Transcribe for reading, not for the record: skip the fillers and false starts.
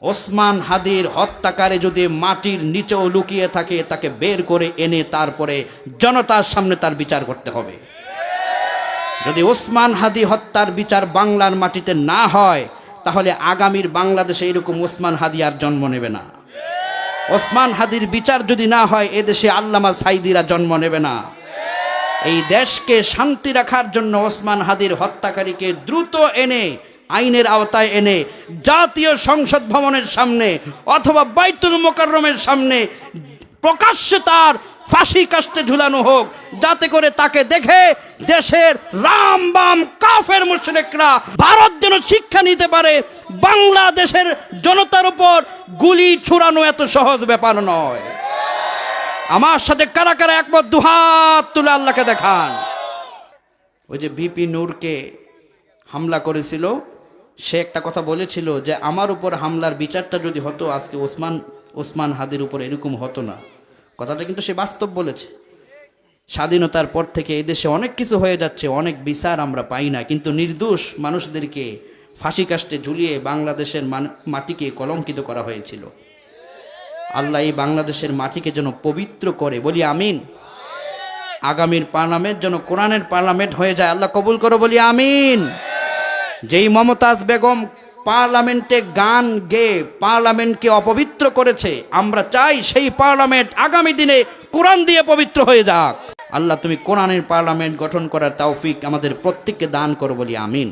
ওসমান হাদির হত্যাকারী যদি মাটির নিচেও লুকিয়ে থাকে, তাকে বের করে এনে তারপরে জনতার সামনে তার বিচার করতে হবে। যদি ওসমান হাদি হত্যার বিচার বাংলার মাটিতে না হয়, তাহলে আগামীর বাংলাদেশে এরকম ওসমান হাদি আর জন্ম নেবে না। ওসমান হাদির বিচার যদি না হয়, এদেশে আল্লামা সাইদিরা জন্ম নেবে না। এই দেশকে শান্তি রাখার জন্য ওসমান হাদির হত্যাকারীকে দ্রুত এনে আইনের আওতায় এনে জাতীয় সংসদ ভবনের সামনে অথবা বাইতুল মোকাররমের সামনে প্রকাশ্যে তার ফাঁসি কাস্টে ঝুলানো হোক, যাতে করে তাকে দেখে দেশের রাম বাম কাফের মুশরিকরা ভারত যেন শিক্ষা নিতে পারে বাংলাদেশের জনতার উপর গুলি ছুড়ানো এত সহজ ব্যাপার নয়। আমার সাথে কারা কারা একমত? দুহাত তুলে আল্লাহকে দেখান। ওই যে ভিপি নূরকে হামলা করেছিল, সে একটা কথা বলেছিল যে আমার উপর হামলার বিচারটা যদি হতো, আজকে ওসমান হাদির উপর এরকম হতো না। কথাটা কিন্তু সে বাস্তব বলেছে। স্বাধীনতার পর থেকে এদেশে অনেক কিছু হয়ে যাচ্ছে, অনেক বিচার আমরা পাই না, কিন্তু নির্দোষ মানুষদেরকে ফাঁসি কাস্টে ঝুলিয়ে বাংলাদেশের মাটিকে কলঙ্কিত করা হয়েছিল। আল্লাহ এই বাংলাদেশের মাটিকে যেন পবিত্র করে, বলি আমিন। আগামীর পার্লামেন্ট যেন কোরআনের পার্লামেন্ট হয়ে যায়, আল্লাহ কবুল করো, বলি আমিন। যেই মমতাজ বেগম পার্লামেন্টে গান গেয়ে পার্লামেন্টকে অপবিত্র করেছে, আমরা চাই সেই পার্লামেন্ট আগামী দিনে কোরআন দিয়ে পবিত্র হয়ে যাক। আল্লাহ তুমি কোরআনের পার্লামেন্ট গঠন করার তৌফিক আমাদের প্রত্যেককে দান করো, বলি আমিন।